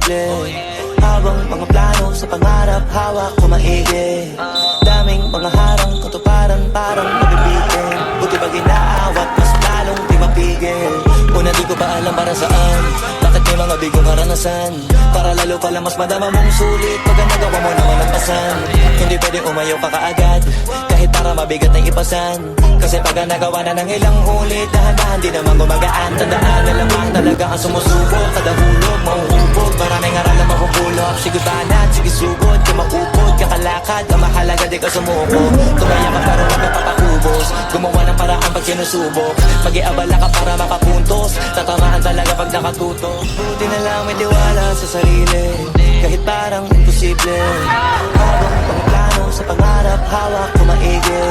imposible. Habang mga plano sa pangarap, hawak ko maigi. Daming mga harang, katuparan parang mabibitin. Buti pag inaawat, mas lalong di mapigil. Una di ko pa alam para saan, bakit may mga bigong karanasan. Para lalo pala mas madama mong sulit pag ang nagawa mo naman ang pasan. Hindi pwede umayaw ka kaagad, kahit para mabigat na ipasan. Kasi pag ang nagawa na ng ilang ulit, dahan-dahan di naman gumagaan. Tandaan na lamang talaga ang sumusubok. Kada hulog, mauhubog, maraming aral na makukulog. Sige banat, sige sugod, ka maupod, kakalakad. Ang mahalaga di ka sumuko, tumaya ka pero wag ka papaubos. Gumawa ng paraan pag sinusubok, mag-iabala ka para makapuntos. Tatamaan talaga pag nakatuto. Buti na lang may tiwala sa sarili, kahit parang imposible. Habang mga plano sa pangarap, hawak ko maigi.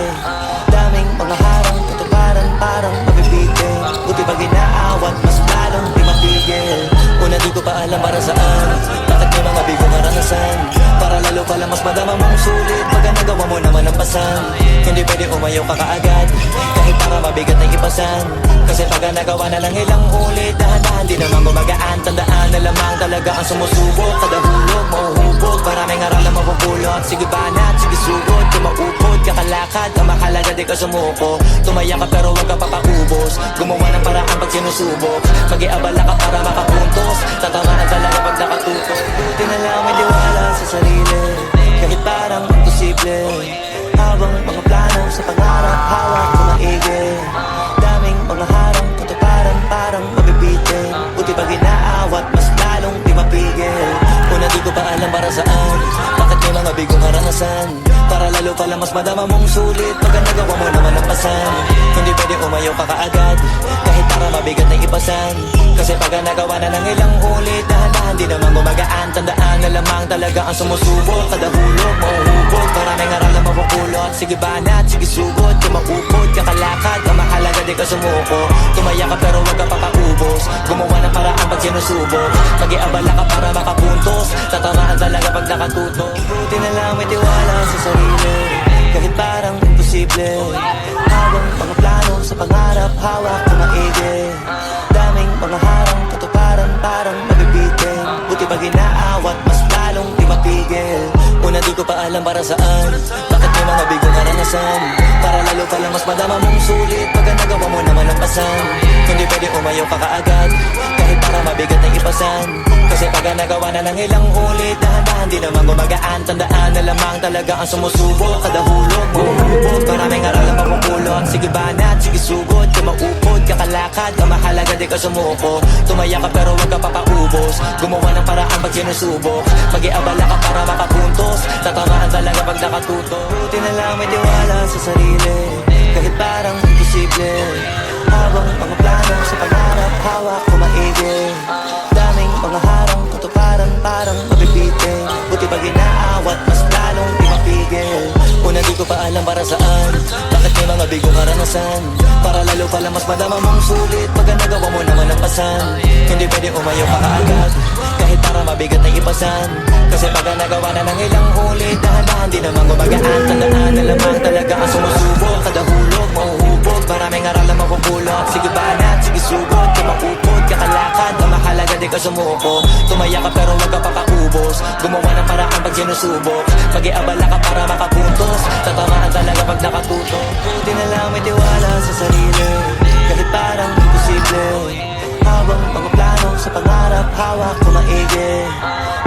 Daming mga harang, katuparan parang mabibitin. Buti pag inaawat, mas lalong di mapigil. Una di ko pa alam para saan, bakit may mga bigong karanasan. Para lalo pala mas madama mong sulit pag ang nagawa mo naman ang pasan. Hindi pwede umayaw ka kaagad, kahit para mabigat na ipasan. Kasi pag ang nagawa na lang ilang ulit, dahan-dahan di naman gumagaan. Tandaan na lamang talaga ang sumusubok. Kada hulog, mauhubog, maraming aral na mapupulot. Sige banat, sige sugod, kumaupod, kakalakad. Ang mahalaga di ka sumuko, tumaya ka pero wag ka papaubos. Gumawa ng paraan pag sinusubok, mag-iabala ka para makapuntos. Tatamaan talaga pag nakatuto. Buti na lang may tiwala sa sarili, kahit parang imposible. Habang mga plano sa pangarap, hawak ko maigi. Daming mga harang, katuparan parang mabibitin. Buti pag inaawat, mas lalong di mapigil. Una di ko pa alam para saan, bakit may mga bigong karanasan. Para lalo pala mas madama mong sulit pag ang nagawa mo naman ang pasan. Hindi pwede umayaw ka kaagad, kahit para mabigat na ipasan. Kasi pag ang nagawa na ng ilang ulit, dahan-dahan di naman gumagaan. Tandaan na lamang talaga ang sumusubok. Kada hulog, mauhubog, maraming aral na mapupulot. Sige banat, sige sugod, kumaupod, kakalakad. Ang mahalaga di ka sumuko, tumaya ka pero wag ka papaubos. Gumawa ng paraan pag sinusubok, mag-iabala ka para makapuntos. Tatamaan talaga pag nakatuto. Buti na lang may tiwala sa sarili, kahit parang imposible. Habang mga plano sa pangarap, hawak ko maigi. Daming mga harang, katuparan parang mabibitin. Buti pag inaawat, mas lalong di mapigil. Una di ko pa alam para saan, bakit may mga bigong karanasan. Para lalo pala mas madama mong sulit pag ang nagawa mo naman ang pasan. Hindi pwede umayaw ka kaagad, kahit para mabigat na ipasan. Kasi pag ang nagawa na ng ilang ulit, dahan-dahan di naman gumagaan. Tandaan na lamang talaga ang sumusubok. Kada hulog, mauhubog, maraming aral na mapupulot. Sige banat, sige sugod, kumaupod, kakalakad. Ang mahalaga di ka sumuko, tumaya ka pero wag ka papaubos. Gumawa ng paraan pag sinusubok, mag-iabala ka para makapuntos. Tatamaan talaga pag nakatuto. Buti na lang may tiwala sa sarili, kahit parang imposible. Habang mga plano sa pangarap, hawak ko maigi. Daming mga harang, katuparan parang mabibitin. Buti pag inaawat, mas lalong di mapigil. Una di ko pa alam para saan, bakit may mga bigong karanasan. Para lalo pala mas madama mong sulit pag ang nagawa mo naman ang pasan. Hindi pwede umayaw ka kaagad, kahit para mabigat na ipasan. Kasi pag ang nagawa na ng ilang ulit, dahan-dahan di naman gumagaan. Tandaan na lamang talaga ang sumusubok. Kada hulog, mauhubog, maraming aral na mapupulot. Sige banat, sige sugod, kumaupod, kakalakad. Ang mahalaga di ka sumuko, tumaya ka pero wag ka papaubos. Gumawa ng paraan pag sinusubok, mag-iabala ka para makapuntos. Tatamaan talaga pag nakatuto. Buti na lang may tiwala sa sarili, kahit parang imposible. Habang mga plano sa pangarap, hawak ko maigi.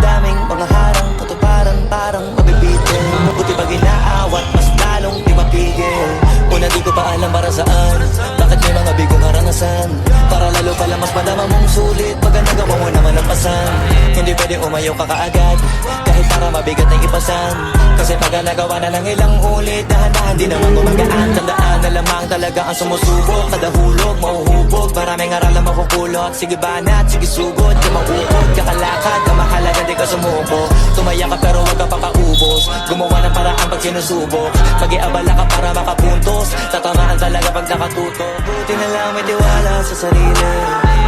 Daming mga harang, katuparan parang mabibitin. Buti pag inaawat, mas lalong di mapigil. Una di ko pa alam para saan, bakit may mga bigong karanasan. Para lalo pala mas madama mong sulit pag ang nagawa mo naman ang pasan. Hindi pwede umayaw ka kaagad, kahit para mabigat na ipasan. Kasi pag ang nagawa na ng ilang ulit, dahan-dahan di naman gumagaan. Tandaan na lamang talaga ang sumusubok. Kada hulog, mauhubog, maraming aral na mapupulot. Sige banat, sige sugod, kumaupod, kakalakad. Ang mahalaga di ka sumuko, tumaya ka pero wag ka papaubos. Gumawa ng paraan pag sinusubok, mag-iabala ka para makapuntos. Tatamaan talaga pag nakatuto. Buti na lang may tiwala sa sarili,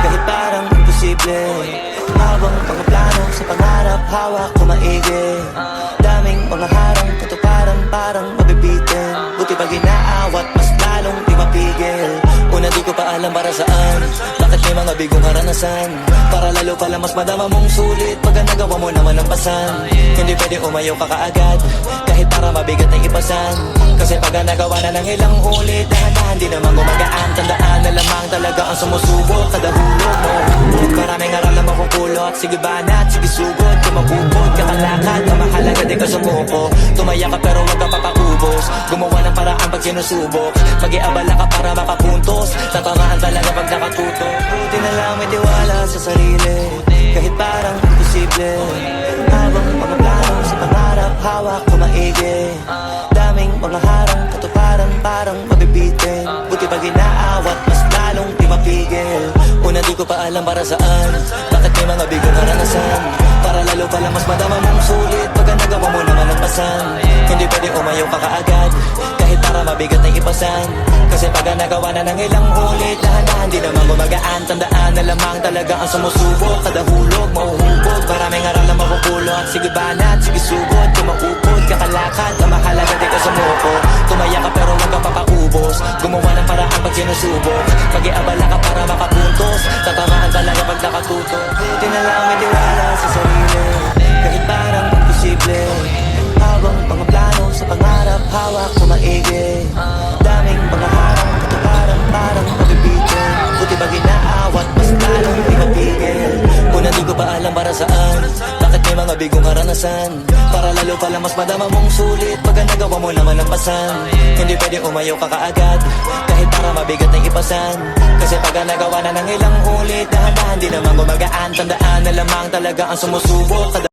kahit parang imposible. Habang mga plano sa pangarap, hawak ko maigi. Daming mga harang, katuparan parang mabibitin. Buti pag inaawat, mas lalong di mapigil. Una di ko pa alam para saan, bakit may mga bigong karanasan, para lalo pala mas madama mong sulit pagka nagawa mo naman ang pasan. Hindi pwede umayaw ka kaagad, kahit para mabigat na ipasan. Kasi pagka nagawa na ng ilang ulit, dahan-dahan di naman gumagaan. Tandaan na lamang talaga ang sumusubok, kada hulog mo maraming aral na mapupulot. Sige banat, sige sugod, di mapupot kakalakad, ang mahalaga di ka sumuko. Tumaya ka pero wag ka papaubos, gumawa ng paraan pag sinusubok. Mag-iabala ka para makapuntos, tatamaan talaga pag nakatuto. Buti na lang may tiwala sa sarili, kahit parang imposible. Habang mga plano sa pangarap, hawak ko maigi. Daming mga harang, katuparan parang mabibitin. Buti pag inaawat, mas lalong di mapigil. Una di ko pa alam para saan, bakit may mga bigong karanasan, para lalo pala mas madama mong sulit pagka nagawa mo naman ang pasan. Hindi pwede umayaw ka kaagad, kahit para mabigat na ipasan. Kasi pagka nagawa na ng ilang ulit, dahan-dahan di naman gumagaan. Tandaan na lamang talaga ang sumusubok, kada hulog mahuhubog, maraming aral na mapupulot. Sige banat, sige sugod, di maupod kakalakad, ang mahalaga di ka sumuko. Tumaya ka pero wag ka papaubos, gumawa ng paraan pag sinusubok. Mag-iabala ka para makapuntos, tatamaan talaga pag nakatuto. Buti na lang may tiwala sa sarili, kahit parang imposible. Habang mga plano sa pangarap, hawak ko maigi. Daming mga harang, katuparan parang mabibitin. Buti pag inaawat, mas lalong di mapigil. Una di ko pa alam para saan, bakit may mga bigong karanasan, para lalo pala mas madama mong sulit pagka nagawa mo naman ang pasan. Hindi pwede umayaw ka kaagad, kahit para mabigat na ipasan. Kasi pagka nagawa na ng ilang ulit, dahan-dahan di naman gumagaan. Tandaan na lamang talaga ang sumusubok, kada